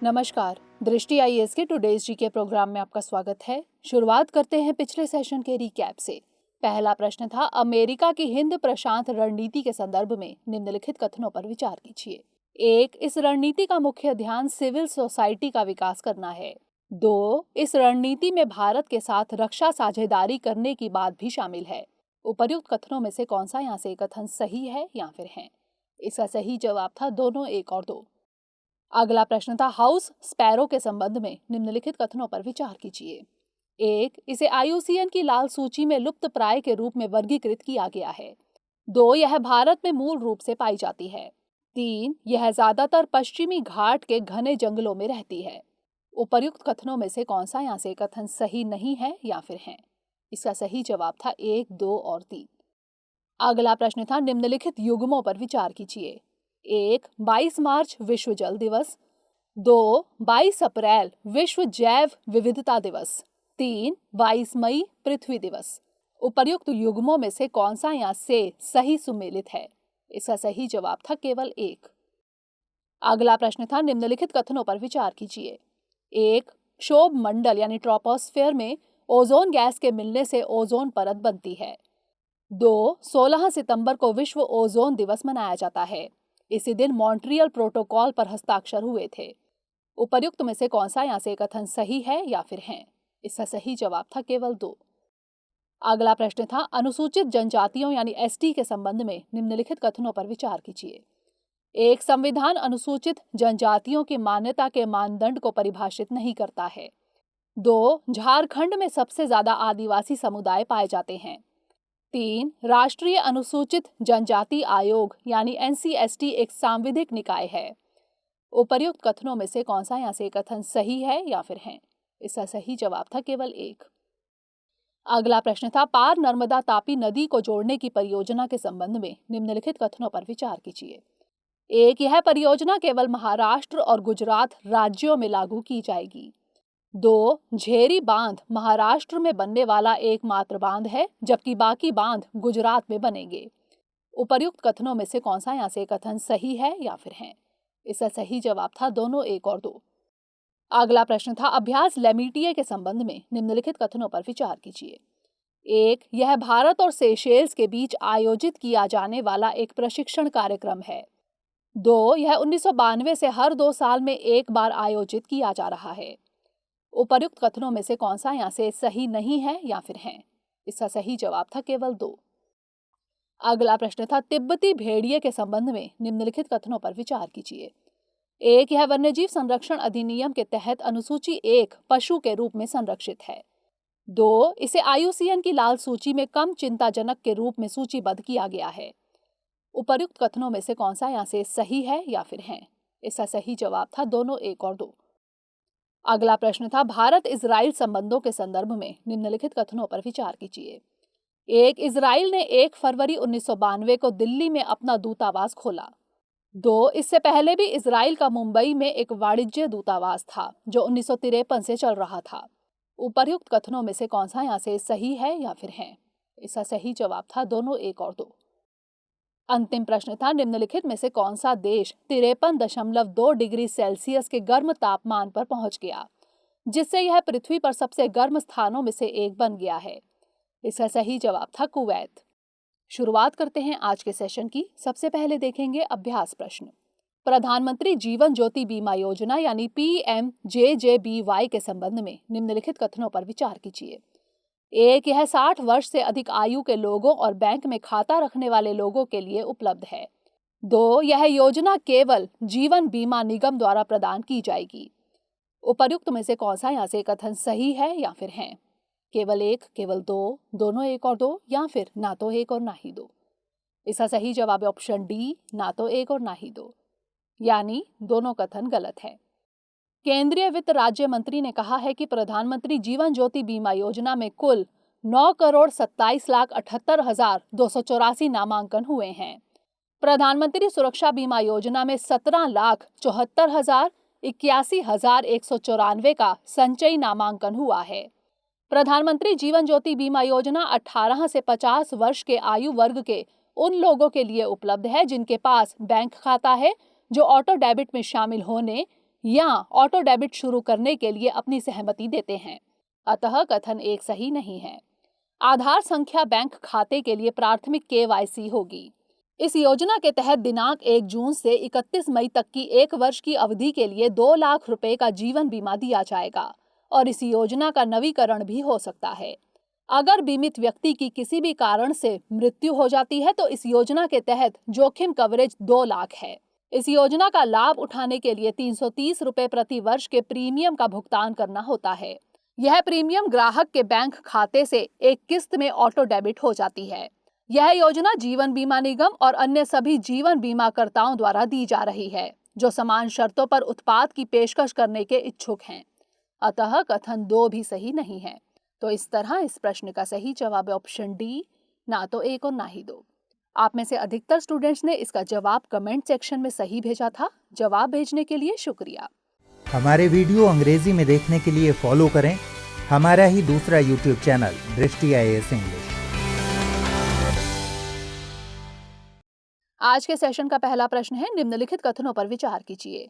नमस्कार। दृष्टि आईएएस के टुडेज जीके प्रोग्राम में आपका स्वागत है। शुरुआत करते हैं पिछले सेशन के रिकैप से। पहला प्रश्न था, अमेरिका की हिंद प्रशांत रणनीति के संदर्भ में निम्नलिखित कथनों पर विचार कीजिए। 1. इस रणनीति का मुख्य ध्यान सिविल सोसाइटी का विकास करना है। 2. इस रणनीति में भारत के साथ रक्षा साझेदारी करने की बात भी शामिल है। उपर्युक्त कथनों में से कौन सा यहाँ से कथन सही है या फिर है? इसका सही जवाब था दोनों, 1 और 2। अगला प्रश्न था, हाउस स्पैरो के संबंध में निम्नलिखित कथनों पर विचार कीजिए। 1. इसे IUCN की लाल सूची में लुप्त प्राय के रूप में वर्गीकृत किया गया है। 2. यह भारत में मूल रूप से पाई जाती है। 3. यह ज्यादातर पश्चिमी घाट के घने जंगलों में रहती है। उपर्युक्त कथनों में से कौन सा यहाँ से कथन सही नहीं है या फिर है? इसका सही जवाब था 1, 2 और 3। अगला प्रश्न था, निम्नलिखित युग्मों पर विचार कीजिए। 1. 22 मार्च विश्व जल दिवस। 2. 22 अप्रैल विश्व जैव विविधता दिवस। 3. 22 मई पृथ्वी दिवस। उपर्युक्त युग्मों में से कौन सा यहाँ से सही सुमेलित है? इसका सही जवाब था केवल 1। अगला प्रश्न था, निम्नलिखित कथनों पर विचार कीजिए। 1. क्षोभ मंडल यानी ट्रोपोस्फेयर में ओजोन गैस के मिलने से ओजोन परत बनती है। 2. 16 सितंबर को विश्व ओजोन दिवस मनाया जाता है। इसी दिन मॉन्ट्रियल प्रोटोकॉल पर हस्ताक्षर हुए थे। उपर्युक्त में से कौन सा यहाँ से कथन सही है या फिर है? इसका सही जवाब था केवल 2। अगला प्रश्न था, अनुसूचित जनजातियों यानी ST के संबंध में निम्नलिखित कथनों पर विचार कीजिए। 1. संविधान अनुसूचित जनजातियों की मान्यता के मानदंड को परिभाषित नहीं करता है। 2. झारखंड में सबसे ज्यादा आदिवासी समुदाय पाए जाते हैं। 3. राष्ट्रीय अनुसूचित जनजाति आयोग यानी NCST एक सांविधिक निकाय है। उपर्युक्त कथनों में से कौन सा यहाँ से कथन सही है या फिर है? इसका सही जवाब था केवल 1। अगला प्रश्न था, पार नर्मदा तापी नदी को जोड़ने की परियोजना के संबंध में निम्नलिखित कथनों पर विचार कीजिए। 1. यह परियोजना केवल महाराष्ट्र और गुजरात राज्यों में लागू की जाएगी। 2. झेरी बांध महाराष्ट्र में बनने वाला एकमात्र बांध है, जबकि बाकी बांध गुजरात में बनेंगे। उपर्युक्त कथनों में से कौन सा यहाँ से कथन सही है या फिर है? इसका सही जवाब था दोनों, 1 और 2। अगला प्रश्न था, अभ्यास लेमिटिए के संबंध में निम्नलिखित कथनों पर विचार कीजिए। 1. यह भारत और सेशेल्स के बीच आयोजित किया जाने वाला एक प्रशिक्षण कार्यक्रम है। 2. यह 1992 से हर 2 साल में एक बार आयोजित किया जा रहा है। उपर्युक्त कथनों में से कौन सा यहाँ से सही नहीं है या फिर है? इसका सही जवाब था केवल 2। अगला प्रश्न था, तिब्बती भेड़िए के संबंध में निम्नलिखित कथनों पर विचार कीजिए। 1. यह वन्यजीव संरक्षण अधिनियम के तहत अनुसूची 1 पशु के रूप में संरक्षित है। 2. इसे IUCN की लाल सूची में कम चिंताजनक के रूप में सूचीबद्ध किया गया है। उपर्युक्त कथनों में से कौन सा यहाँ से सही है या फिर है? इसका सही जवाब था दोनों, 1 और 2। अगला प्रश्न था, भारत इजराइल संबंधों के संदर्भ में निम्नलिखित कथनों पर विचार कीजिए। 1. इजराइल ने 1 फरवरी 1992 को दिल्ली में अपना दूतावास खोला। 2. इससे पहले भी इजराइल का मुंबई में एक वाणिज्य दूतावास था जो 1953 से चल रहा था। उपर्युक्त कथनों में से कौन सा यहाँ से सही है या फिर है? इसका सही जवाब था दोनों, 1 और 2। अंतिम प्रश्न था, निम्नलिखित में से कौन सा देश 53.2 डिग्री सेल्सियस के गर्म तापमान पर पहुंच गया, जिससे यह पृथ्वी पर सबसे गर्म स्थानों में से एक बन गया है? इसका सही जवाब था कुवैत। शुरुआत करते हैं आज के सेशन की। सबसे पहले देखेंगे अभ्यास प्रश्न। प्रधानमंत्री जीवन ज्योति बीमा योजना यानी PMJJBY के संबंध में निम्नलिखित कथनों पर विचार कीजिए। 1. यह 60 वर्ष से अधिक आयु के लोगों और बैंक में खाता रखने वाले लोगों के लिए उपलब्ध है। 2. यह योजना केवल जीवन बीमा निगम द्वारा प्रदान की जाएगी। उपर्युक्त में से कौन सा यहाँ से कथन सही है या फिर है? केवल 1, केवल 2, दोनों 1 और 2, या फिर ना तो 1 और ना ही 2? इसका सही जवाब है ऑप्शन डी, ना तो 1 और ना ही 2, यानी दोनों कथन गलत है। केंद्रीय वित्त राज्य मंत्री ने कहा है कि प्रधानमंत्री जीवन ज्योति बीमा योजना में कुल 9,27,78,284 नामांकन हुए हैं। प्रधानमंत्री सुरक्षा बीमा योजना में 17,74,81,194 का संचयी नामांकन हुआ है। प्रधानमंत्री जीवन ज्योति बीमा योजना 18 से 50 वर्ष के आयु वर्ग के उन लोगों के लिए उपलब्ध है जिनके पास बैंक खाता है, जो ऑटो डेबिट में शामिल होने या ऑटो डेबिट शुरू करने के लिए अपनी सहमति देते हैं। अतः कथन 1 सही नहीं है। आधार संख्या बैंक खाते के लिए प्राथमिक KYC होगी। इस योजना के तहत दिनांक 1 जून से 31 मई तक की 1 वर्ष की अवधि के लिए 2 लाख रुपए का जीवन बीमा दिया जाएगा और इस योजना का नवीकरण भी हो सकता है। अगर बीमित व्यक्ति की किसी भी कारण से मृत्यु हो जाती है तो इस योजना के तहत जोखिम कवरेज 2 लाख है। इस योजना का लाभ उठाने के लिए 330 रुपए प्रति वर्ष के प्रीमियम का भुगतान करना होता है। यह प्रीमियम ग्राहक के बैंक खाते से एक किस्त में ऑटो डेबिट हो जाती है। यह योजना जीवन बीमा निगम और अन्य सभी जीवन बीमाकर्ताओं द्वारा दी जा रही है जो समान शर्तों पर उत्पाद की पेशकश करने के इच्छुक हैं। अतः कथन 2 भी सही नहीं है। तो इस तरह इस प्रश्न का सही जवाब है ऑप्शन डी, ना तो 1 और ना ही 2। आप में से अधिकतर स्टूडेंट्स ने इसका जवाब कमेंट सेक्शन में सही भेजा था। जवाब भेजने के लिए शुक्रिया। हमारे वीडियो अंग्रेजी में देखने के लिए फॉलो करें हमारा ही दूसरा यूट्यूब चैनल दृष्टि IAS इंग्लिश। आज के सेशन का पहला प्रश्न है, निम्नलिखित कथनों पर विचार कीजिए।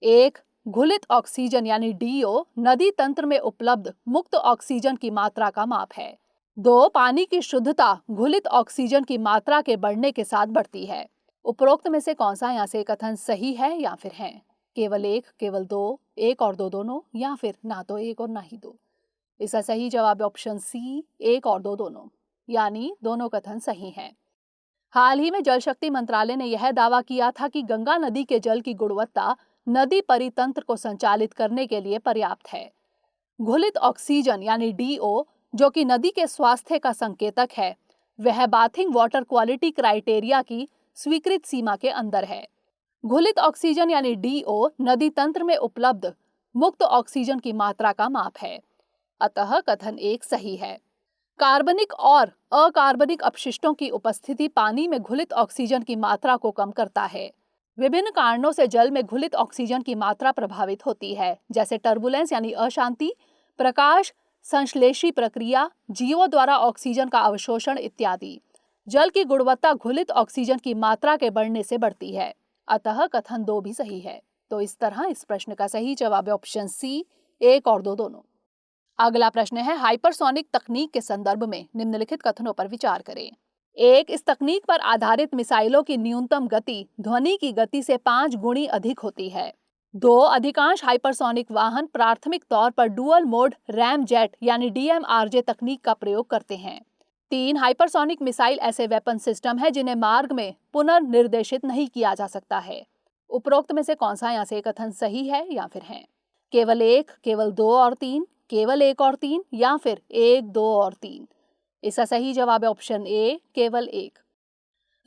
1. घुलित ऑक्सीजन यानी DO नदी तंत्र में उपलब्ध मुक्त ऑक्सीजन की मात्रा का माप है। 2. पानी की शुद्धता घुलित ऑक्सीजन की मात्रा के बढ़ने के साथ बढ़ती है। उपरोक्त में से कौन सा यहाँ से कथन सही है या फिर है? केवल 1, केवल 2, 1 और 2 दोनों, या फिर ना तो 1 और ना ही 2। इसका सही जवाब है ऑप्शन सी, 1 और 2 दोनों, यानी दोनों कथन सही हैं। हाल ही में जल शक्ति मंत्रालय ने यह दावा किया था कि गंगा नदी के जल की गुणवत्ता नदी परितंत्र को संचालित करने के लिए पर्याप्त है। घुलित ऑक्सीजन यानी DO जो कि नदी के स्वास्थ्य का संकेतक है, वह बाथिंग वाटर क्वालिटी क्राइटेरिया की स्वीकृत सीमा के अंदर है। घुलित ऑक्सीजन यानी DO नदी तंत्र में उपलब्ध मुक्त ऑक्सीजन की मात्रा का माप है। अतः कथन 1 सही है। कार्बनिक और अकार्बनिक अपशिष्टों की उपस्थिति पानी में घुलित ऑक्सीजन की मात्रा को कम करता है। विभिन्न कारणों से जल में घुलित ऑक्सीजन की मात्रा प्रभावित होती है, जैसे टर्बुलेंस यानी अशांति, प्रकाश संश्लेषी प्रक्रिया, जीवों द्वारा ऑक्सीजन का अवशोषण इत्यादि। जल की गुणवत्ता घुलित ऑक्सीजन की मात्रा के बढ़ने से बढ़ती है। अतः कथन 2 भी सही है। तो इस तरह इस प्रश्न का सही जवाब है ऑप्शन सी, 1 और 2 दोनों। अगला प्रश्न है, हाइपरसोनिक तकनीक के संदर्भ में निम्नलिखित कथनों पर विचार करें। 1. इस तकनीक पर आधारित मिसाइलों की न्यूनतम गति ध्वनि की गति से 5 गुणी अधिक होती है। 2. अधिकांश हाइपरसोनिक वाहन प्राथमिक तौर पर डुअल मोड रैमजेट यानी DMRJ तकनीक का प्रयोग करते हैं। 3. हाइपरसोनिक मिसाइल ऐसे वेपन सिस्टम है जिन्हें मार्ग में पुनर्निर्देशित नहीं किया जा सकता है। उपरोक्त में से कौन सा यहाँ से कथन सही है या फिर है? केवल 1, केवल 2 और 3, केवल 1 और 3, या फिर 1, 2 और 3। इसका सही जवाब है ऑप्शन ए, केवल 1।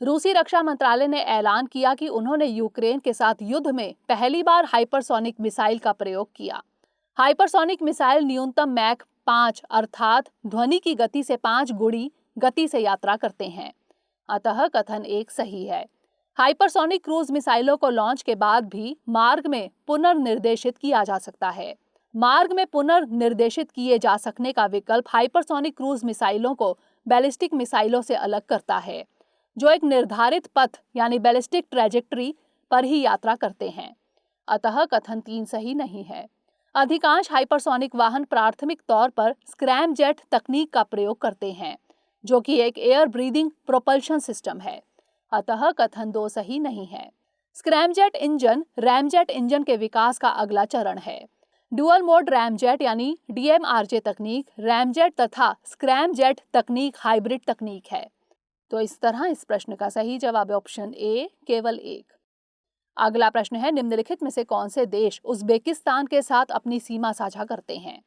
रूसी रक्षा मंत्रालय ने ऐलान किया कि उन्होंने यूक्रेन के साथ युद्ध में पहली बार हाइपरसोनिक मिसाइल का प्रयोग किया। हाइपरसोनिक मिसाइल न्यूनतम मैक 5 अर्थात ध्वनि की गति से 5 गुणी गति से यात्रा करते हैं। अतः कथन 1 सही है। हाइपरसोनिक क्रूज मिसाइलों को लॉन्च के बाद भी मार्ग में पुनर्निर्देशित किया जा सकता है। मार्ग में पुनर्निर्देशित किए जा सकने का विकल्प हाइपरसोनिक क्रूज मिसाइलों को बैलिस्टिक मिसाइलों से अलग करता है, जो एक निर्धारित पथ यानी बैलिस्टिक ट्रैजेक्टरी पर ही यात्रा करते हैं। अतः कथन 3 सही नहीं है। अधिकांश हाइपरसोनिक वाहन प्राथमिक तौर पर स्क्रैमजेट तकनीक का प्रयोग करते हैं, जो कि एक एयर ब्रीदिंग प्रोपल्शन सिस्टम है। अतः कथन 2 सही नहीं है। स्क्रैमजेट इंजन रैमजेट इंजन के विकास का अगला चरण है। डुअल मोड रैमजेट यानी DMRJ तकनीक रैमजेट तथा स्क्रैमजेट तकनीक हाइब्रिड तकनीक है। तो इस तरह इस प्रश्न का सही जवाब है ऑप्शन ए, केवल 1। अगला प्रश्न है, निम्नलिखित में से कौन से देश उज्बेकिस्तान के साथ अपनी सीमा साझा करते हैं?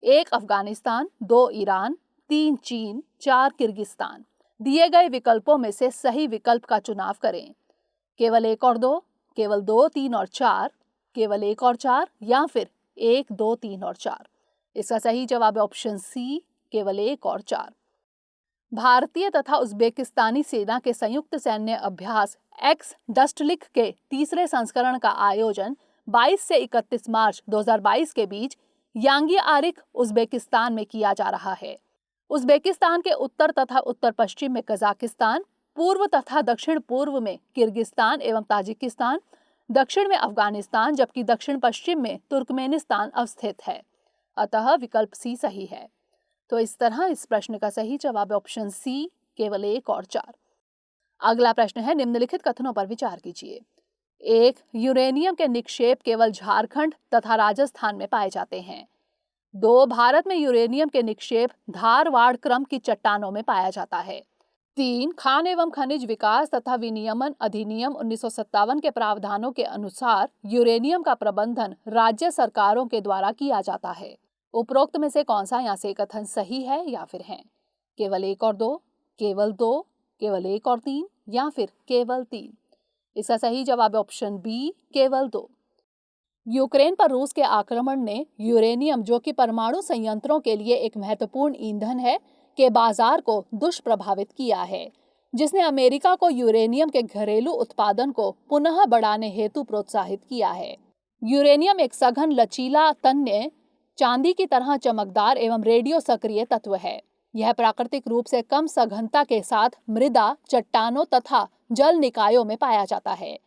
1 अफगानिस्तान, 2 ईरान, 3 चीन, 4 किर्गिस्तान। दिए गए विकल्पों में से सही विकल्प का चुनाव करें। केवल 1 और 2, केवल 2, 3 और 4, केवल 1 और 4, या फिर 1, 2, 3 और 4। इसका सही जवाब है ऑप्शन सी, केवल 1 और 4। भारतीय तथा उज्बेकिस्तानी सेना के संयुक्त सैन्य अभ्यास एक्स डस्टलिक के तीसरे संस्करण का आयोजन 22 से 31 मार्च 2022 के बीच यांगियारिक उज्बेकिस्तान में किया जा रहा है। उज्बेकिस्तान के उत्तर तथा उत्तर पश्चिम में कजाकिस्तान, पूर्व तथा दक्षिण पूर्व में किर्गिस्तान एवं ताजिकिस्तान, दक्षिण में अफगानिस्तान जबकि दक्षिण पश्चिम में तुर्कमेनिस्तान अवस्थित है। अतः विकल्प सी सही है। तो इस तरह इस प्रश्न का सही जवाब ऑप्शन सी, केवल 1 और 4। अगला प्रश्न है, निम्नलिखित कथनों पर विचार कीजिए। 1. यूरेनियम के निक्षेप केवल झारखंड तथा राजस्थान में पाए जाते हैं। 2. भारत में यूरेनियम के निक्षेप धारवाड़ क्रम की चट्टानों में पाया जाता है। 3. खान एवं खनिज विकास तथा विनियमन अधिनियम 1957 के प्रावधानों के अनुसार यूरेनियम का प्रबंधन राज्य सरकारों के द्वारा किया जाता है। उपरोक्त में से कौन सा यहाँ से कथन सही है या फिर है? केवल 1 और 2, केवल 2, केवल 1 और 3 या फिर केवल 3? इसका सही जवाब ऑप्शन बी, केवल 2। यूक्रेन पर रूस के आक्रमण ने यूरेनियम, जो कि परमाणु संयंत्रों के लिए एक महत्वपूर्ण ईंधन है, के बाजार को दुष्प्रभावित किया है, जिसने अमेरिका को यूरेनियम के घरेलू उत्पादन को पुनः बढ़ाने हेतु प्रोत्साहित किया है। यूरेनियम एक सघन लचीला तन्य चांदी की तरह चमकदार एवं रेडियो सक्रिय तत्व है। यह प्राकृतिक रूप से कम सघनता के साथ मृदा, चट्टानों तथा जल निकायों में पाया जाता है।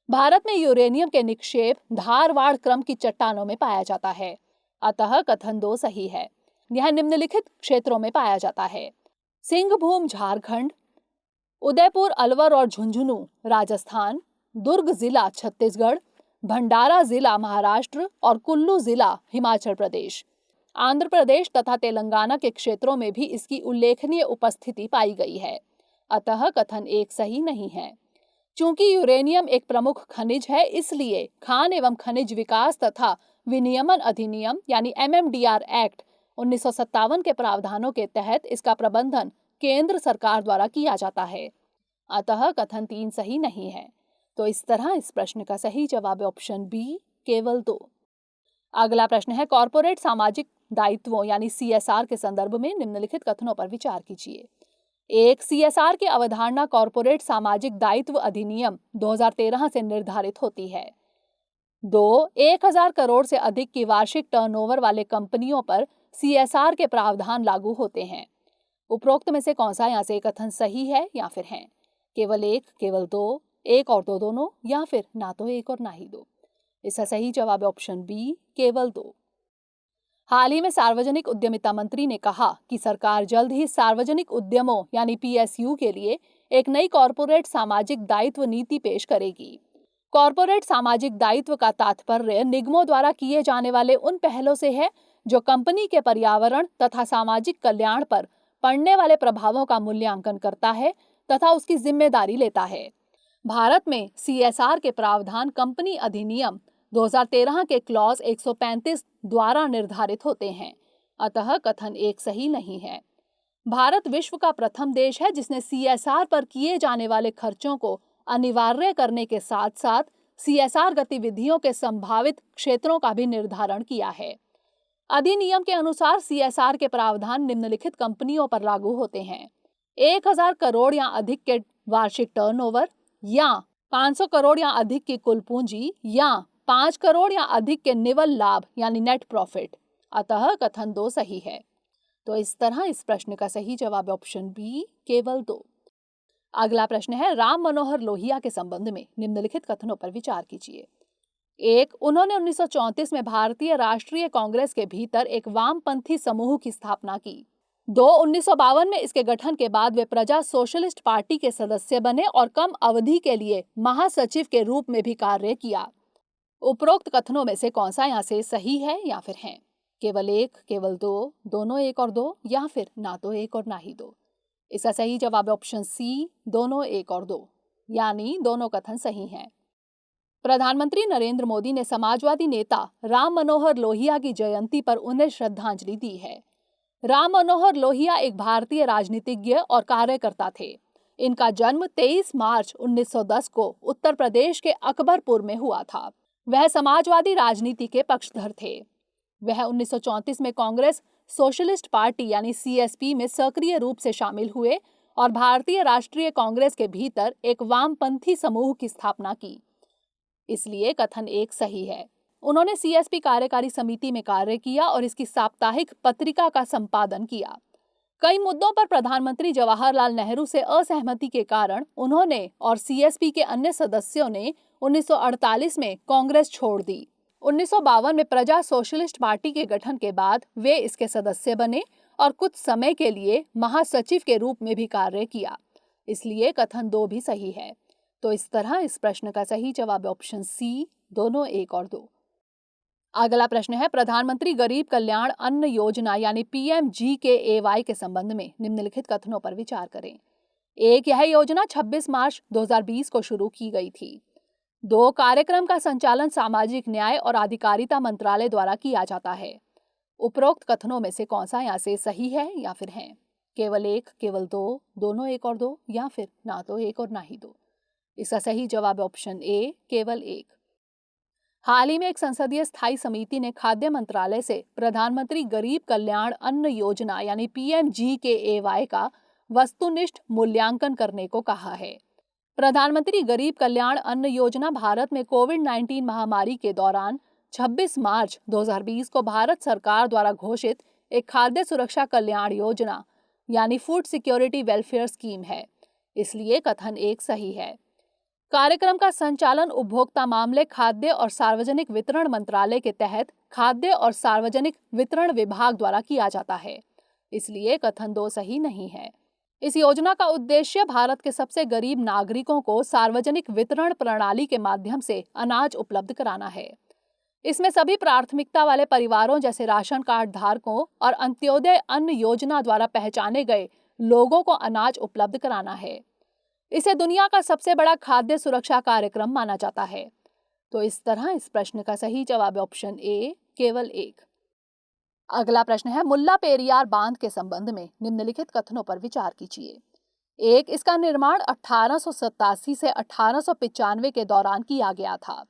भारत में यूरेनियम के निक्षेप धारवाड़ क्रम की चट्टानों में पाया जाता है। अतः कथन 2 सही है। यह निम्नलिखित क्षेत्रों में पाया जाता है: सिंहभूम झारखंड, उदयपुर, अलवर और झुंझुनू राजस्थान, दुर्ग जिला छत्तीसगढ़, भंडारा जिला महाराष्ट्र और कुल्लू जिला हिमाचल प्रदेश। आंध्र प्रदेश तथा तेलंगाना के क्षेत्रों में भी इसकी उल्लेखनीय उपस्थिति पाई गई है। अतः कथन 1 सही नहीं है। चूंकि यूरेनियम एक प्रमुख खनिज है, इसलिए खान एवं खनिज विकास तथा विनियमन अधिनियम यानी MMDR एक्ट 1957 के प्रावधानों के तहत इसका प्रबंधन केंद्र सरकार द्वारा किया जाता है। अतः कथन 3 सही नहीं है। तो इस तरह इस प्रश्न का सही जवाब ऑप्शन बी, केवल 2। अगला प्रश्न है, कॉर्पोरेट सामाजिक दायित्वों यानी CSR के संदर्भ में निम्नलिखित कथनों पर विचार कीजिए। 1. CSR की अवधारणा कॉर्पोरेट सामाजिक दायित्व अधिनियम 2013 से निर्धारित होती है। 2. 1000 करोड़ से अधिक की वार्षिक टर्नओवर वाले कंपनियों पर CSR के प्रावधान लागू होते हैं। उपरोक्त में से कौन सा यहाँ से कथन सही है या फिर है? केवल 1, केवल 2, 1 और 2 दोनों या फिर ना तो 1 और ना ही 2? इसका सही जवाब ऑप्शन बी, केवल 2। हाल ही में सार्वजनिक उद्यमिता मंत्री ने कहा कि सरकार जल्द ही सार्वजनिक उद्यमों यानी PSU के लिए एक नई कॉर्पोरेट सामाजिक दायित्व नीति पेश करेगी। कॉर्पोरेट सामाजिक दायित्व का तात्पर्य निगमों द्वारा किए जाने वाले उन पहलों से है जो कंपनी के पर्यावरण तथा सामाजिक कल्याण पर पड़ने वाले प्रभावों का मूल्यांकन करता है तथा उसकी जिम्मेदारी लेता है। भारत में CSR के प्रावधान कंपनी अधिनियम 2013 के क्लॉज 135 द्वारा निर्धारित होते हैं। अतः कथन 1 सही नहीं है। भारत विश्व का प्रथम देश है जिसने CSR पर किए जाने वाले खर्चों को अनिवार्य करने के साथ साथ CSR गतिविधियों के संभावित क्षेत्रों का भी निर्धारण किया है। अधिनियम के अनुसार CSR के प्रावधान निम्नलिखित कंपनियों पर लागू होते हैं: 1000 करोड़ या अधिक के वार्षिक टर्नओवर, या 500 करोड़ या अधिक की कुल पूंजी, या 5 करोड़ या अधिक के निवल लाभ यानी नेट प्रॉफिट। अतः कथन 2 सही है। तो इस तरह इस प्रश्न का सही जवाब ऑप्शन बी, केवल 2। अगला प्रश्न है, राम मनोहर लोहिया के संबंध में निम्नलिखित कथनों पर विचार कीजिए। 1. उन्होंने 1934 में भारतीय राष्ट्रीय कांग्रेस के भीतर एक वामपंथी समूह की स्थापना की। 2. 1952 में इसके गठन के बाद वे प्रजा सोशलिस्ट पार्टी के सदस्य बने और कम अवधि के लिए महासचिव के रूप में भी कार्य किया। उपरोक्त कथनों में से कौन सा यहाँ से सही है या फिर है? केवल 1, केवल 2, दोनों 1 और 2, या फिर ना तो 1 और ना ही 2? इसका सही जवाब ऑप्शन सी, दोनों 1 और 2, यानी दोनों कथन सही हैं। प्रधानमंत्री नरेंद्र मोदी ने समाजवादी नेता राम मनोहर लोहिया की जयंती पर उन्हें श्रद्धांजलि दी है। राम मनोहर लोहिया एक भारतीय राजनीतिज्ञ और कार्यकर्ता थे। इनका जन्म 23 मार्च 1910 को उत्तर प्रदेश के अकबरपुर में हुआ था। वह समाजवादी राजनीति के पक्षधर थे। वह 1934 में कांग्रेस सोशलिस्ट पार्टी यानी CSP में सक्रिय रूप से शामिल हुए और भारतीय राष्ट्रीय कांग्रेस के भीतर एक वामपंथी समूह की स्थापना की। इसलिए कथन 1 सही है। उन्होंने CSP कार्यकारी समिति में कार्य किया और इसकी साप्ताहिक पत्रिका का संपादन किया। कई मुद्दों पर प्रधानमंत्री जवाहरलाल नेहरू से असहमति के कारण उन्होंने और सीएसपी के अन्य सदस्यों ने 1948 में कांग्रेस छोड़ दी। 1952 में प्रजा सोशलिस्ट पार्टी के गठन के बाद वे इसके सदस्य बने और कुछ समय के लिए महासचिव के रूप में भी कार्य किया। इसलिए कथन 2 भी सही है। तो इस तरह इस प्रश्न का सही जवाब ऑप्शन सी, दोनों 1 और 2। अगला प्रश्न है, प्रधानमंत्री गरीब कल्याण अन्न योजना यानी PMGKAY के संबंध में निम्नलिखित कथनों पर विचार करें। 1, यह योजना 26 मार्च 2020 को शुरू की गई थी। 2, कार्यक्रम का संचालन सामाजिक न्याय और अधिकारिता मंत्रालय द्वारा किया जाता है। उपरोक्त कथनों में से कौन सा यहाँ से सही है या फिर है? केवल 1, केवल 2, दोनों 1 और 2, या फिर ना तो 1 और ना ही 2। इसका सही जवाब ऑप्शन ए, केवल 1। हाल ही में एक संसदीय स्थायी समिति ने खाद्य मंत्रालय से प्रधानमंत्री गरीब कल्याण अन्न योजना यानी PMGKAY का वस्तुनिष्ठ मूल्यांकन करने को कहा है। प्रधानमंत्री गरीब कल्याण अन्न योजना भारत में कोविड-19 महामारी के दौरान 26 मार्च 2020 को भारत सरकार द्वारा घोषित एक खाद्य सुरक्षा कल्याण योजना यानी फूड सिक्योरिटी वेलफेयर स्कीम है। इसलिए कथन 1 सही है। कार्यक्रम का संचालन उपभोक्ता मामले, खाद्य और सार्वजनिक वितरण मंत्रालय के तहत खाद्य और सार्वजनिक वितरण विभाग द्वारा किया जाता है। इसलिए कथन 2 सही नहीं है। इस योजना का उद्देश्य भारत के सबसे गरीब नागरिकों को सार्वजनिक वितरण प्रणाली के माध्यम से अनाज उपलब्ध कराना है। इसमें सभी प्राथमिकता वाले परिवारों जैसे राशन कार्ड धारकों और अंत्योदय अन्न योजना द्वारा पहचाने गए लोगों को अनाज उपलब्ध कराना है। इसे दुनिया का सबसे बड़ा खाद्य सुरक्षा कार्यक्रम माना जाता है। तो इस तरह इस प्रश्न का सही जवाब ऑप्शन ए, केवल 1। अगला प्रश्न है, मुल्ला पेरियार बांध के संबंध में निम्नलिखित कथनों पर विचार कीजिए। 1, इसका निर्माण 1887 से 1895 के दौरान किया गया था।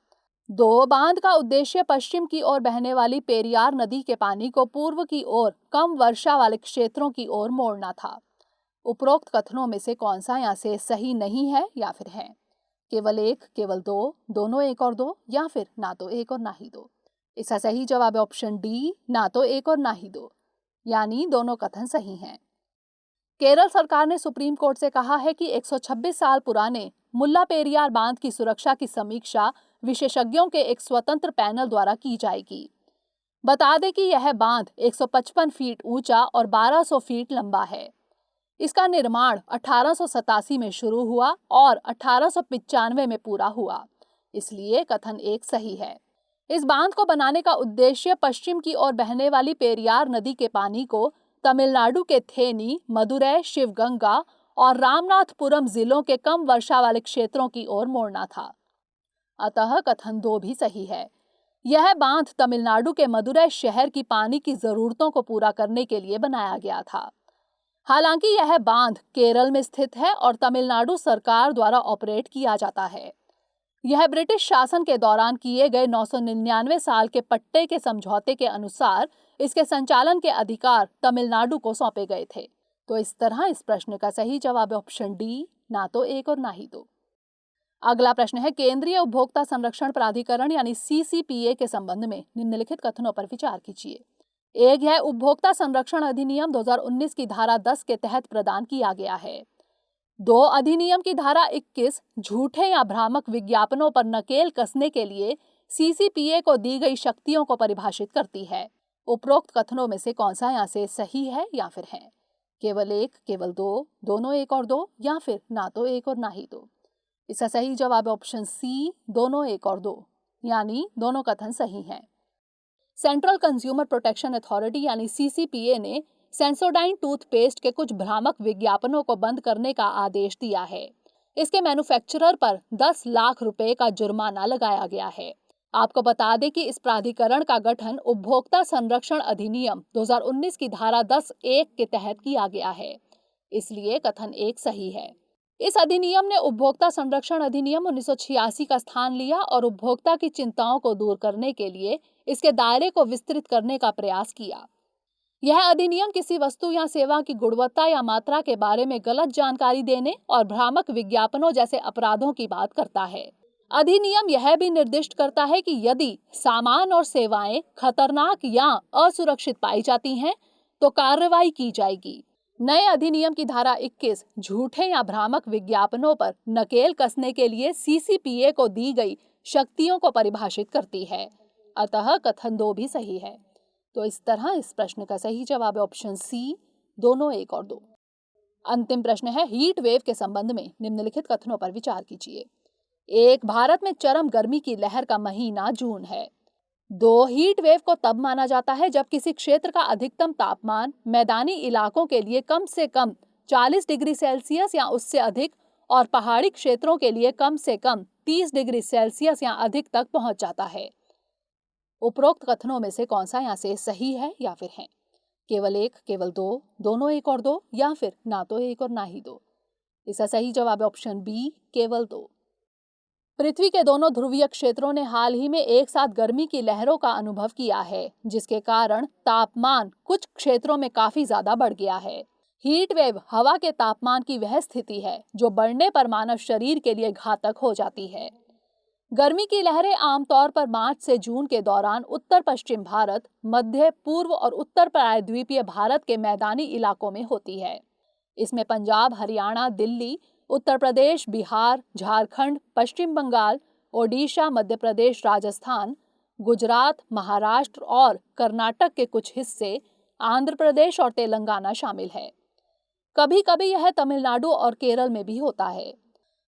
2, बांध का उद्देश्य पश्चिम की ओर बहने वाली पेरियार नदी के पानी को पूर्व की ओर कम वर्षा वाले क्षेत्रों की ओर मोड़ना था। उपरोक्त कथनों में से कौन सा यहाँ से सही नहीं है या फिर है? केवल 1, केवल 2, दोनों 1 और 2, या फिर ना तो 1 और ना ही 2। इसका सही जवाब ऑप्शन डी, ना तो 1 और ना ही 2, यानी दोनों कथन सही हैं। केरल सरकार ने सुप्रीम कोर्ट से कहा है कि 126 साल पुराने मुल्ला पेरियार बांध की सुरक्षा की समीक्षा विशेषज्ञों के एक स्वतंत्र पैनल द्वारा की जाएगी। बता दें कि यह बांध 155 फीट ऊंचा और 1200 फीट लंबा है। इसका निर्माण 1887 में शुरू हुआ और 1895 में पूरा हुआ। इसलिए कथन 1 सही है। इस बांध को बनाने का उद्देश्य पश्चिम की ओर बहने वाली पेरियार नदी के पानी को तमिलनाडु के थेनी, मदुरै, शिवगंगा और रामनाथपुरम जिलों के कम वर्षा वाले क्षेत्रों की ओर मोड़ना था। अतः कथन 2 भी सही है। यह बांध तमिलनाडु के मदुरै शहर की पानी की जरूरतों को पूरा करने के लिए बनाया गया था। हालांकि यह बांध केरल में स्थित है और तमिलनाडु सरकार द्वारा ऑपरेट किया जाता है। यह ब्रिटिश शासन के दौरान किए गए 999 साल के पट्टे के समझौते के अनुसार इसके संचालन के अधिकार तमिलनाडु को सौंपे गए थे। तो इस तरह इस प्रश्न का सही जवाब ऑप्शन डी, ना तो 1 और ना ही 2। अगला प्रश्न है, केंद्रीय उपभोक्ता संरक्षण प्राधिकरण यानी CCPA के संबंध में निम्नलिखित कथनों पर विचार कीजिए। 1, यह उपभोक्ता संरक्षण अधिनियम 2019 की धारा 10 के तहत प्रदान किया गया है। 2, अधिनियम की धारा 21 झूठे या भ्रामक विज्ञापनों पर नकेल कसने के लिए CCPA को दी गई शक्तियों को परिभाषित करती है। उपरोक्त कथनों में से कौन सा यहाँ से सही है या फिर है? केवल 1, केवल 2, दोनों 1 और 2, या फिर ना तो 1 और ना ही 2। इसका सही जवाब ऑप्शन सी, दोनों 1 और 2, यानी दोनों कथन सही हैं। सेंट्रल कंज्यूमर प्रोटेक्शन अथॉरिटी यानी CCPA ने सेंसोडाइन टूथपेस्ट के कुछ भ्रामक विज्ञापनों को बंद करने का आदेश दिया है। इसके मैन्युफैक्चरर पर 10 लाख रुपए का जुर्माना लगाया गया है। आपको बता दें कि इस प्राधिकरण का गठन उपभोक्ता संरक्षण अधिनियम 2019 की धारा 10(1) के तहत किया गया है। इसलिए कथन 1 सही है। इस अधिनियम ने उपभोक्ता संरक्षण अधिनियम 1986 का स्थान लिया और उपभोक्ता की चिंताओं को दूर करने के लिए इसके दायरे को विस्तृत करने का प्रयास किया। यह अधिनियम किसी वस्तु या सेवा की गुणवत्ता या मात्रा के बारे में गलत जानकारी देने और भ्रामक विज्ञापनों जैसे अपराधों की बात करता है। अधिनियम यह भी निर्दिष्ट करता है कि यदि सामान और सेवाएं खतरनाक या असुरक्षित पाई जाती हैं, तो कार्रवाई की जाएगी। नए अधिनियम की धारा 21 झूठे या भ्रामक विज्ञापनों पर नकेल कसने के लिए सीसीपीए को दी गई शक्तियों को परिभाषित करती है। अतः कथन 2 भी सही है। तो इस तरह इस प्रश्न का सही जवाब है ऑप्शन सी, दोनों 1 और 2। अंतिम प्रश्न है, हीट वेव के संबंध में निम्नलिखित कथनों पर विचार कीजिए। 1, भारत में चरम गर्मी की लहर का महीना जून है। 2, हीट वेव को तब माना जाता है जब किसी क्षेत्र का अधिकतम तापमान मैदानी इलाकों के लिए कम से कम 40 डिग्री सेल्सियस या उससे अधिक और पहाड़ी क्षेत्रों के लिए कम से कम 30 डिग्री सेल्सियस या अधिक तक पहुंच जाता है। उपरोक्त कथनों में से कौन सा यहाँ से सही है या फिर है? केवल 1, केवल 2, दोनों 1 और 2, या फिर ना तो 1 और ना ही 2? इसका सही जवाब है ऑप्शन बी, केवल 2। पृथ्वी के दोनों ध्रुवीय क्षेत्रों ने हाल ही में एक साथ गर्मी की लहरों का अनुभव किया है, जिसके कारण तापमान कुछ क्षेत्रों में काफी ज्यादा बढ़ गया है। हीट वेव हवा के तापमान की वह स्थिति है जो बढ़ने पर मानव शरीर के लिए घातक हो जाती है। गर्मी की लहरें आमतौर पर मार्च से जून के दौरान उत्तर पश्चिम भारत, मध्य पूर्व और उत्तर प्रायद्वीपीय भारत के मैदानी इलाकों में होती है। इसमें पंजाब, हरियाणा, दिल्ली, उत्तर प्रदेश, बिहार, झारखंड, पश्चिम बंगाल, ओडिशा, मध्य प्रदेश, राजस्थान, गुजरात, महाराष्ट्र और कर्नाटक के कुछ हिस्से, आंध्र प्रदेश और तेलंगाना शामिल है। कभी कभी यह तमिलनाडु और केरल में भी होता है।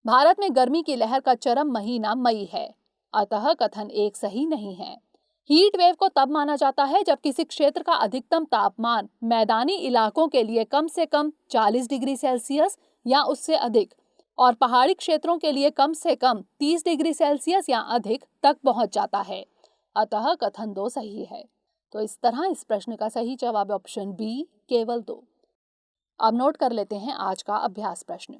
भारत में गर्मी की लहर का चरम महीना मई है, अतः कथन 1 सही नहीं है। हीट वेव को तब माना जाता है जब किसी क्षेत्र का अधिकतम तापमान मैदानी इलाकों के लिए कम से कम 40 डिग्री सेल्सियस या उससे अधिक और पहाड़ी क्षेत्रों के लिए कम से कम 30 डिग्री सेल्सियस या अधिक तक पहुंच जाता है। अतः कथन 2 सही है। तो इस तरह इस प्रश्न का सही जवाब है ऑप्शन बी, केवल 2। अब नोट कर लेते हैं आज का अभ्यास प्रश्न।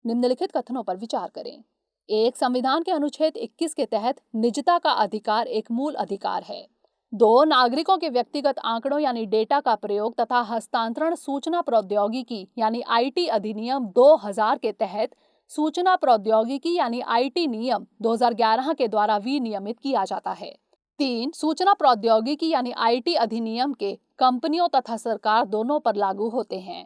निम्नलिखित कथनों पर विचार करें। 1, संविधान के अनुच्छेद 21 के तहत निजता का अधिकार एक मूल अधिकार है। 2, नागरिकों के व्यक्तिगत आंकड़ों यानी डेटा का प्रयोग तथा हस्तांतरण सूचना प्रौद्योगिकी यानी आईटी अधिनियम 2000 के तहत सूचना प्रौद्योगिकी यानी आईटी नियम 2011 के द्वारा विनियमित किया जाता है। 3, सूचना प्रौद्योगिकी यानी आईटी अधिनियम के कंपनियों तथा सरकार दोनों पर लागू होते हैं।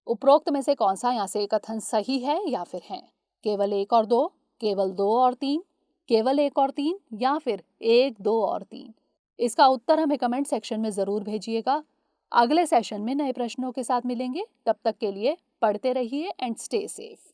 उपरोक्त में से कौन सा यहाँ से कथन सही है या फिर है? केवल 1 और 2, केवल 2 और 3, केवल 1 और 3, या फिर 1, 2 और 3? इसका उत्तर हमें कमेंट सेक्शन में जरूर भेजिएगा। अगले सेशन में नए प्रश्नों के साथ मिलेंगे। तब तक के लिए पढ़ते रहिए एंड स्टे सेफ।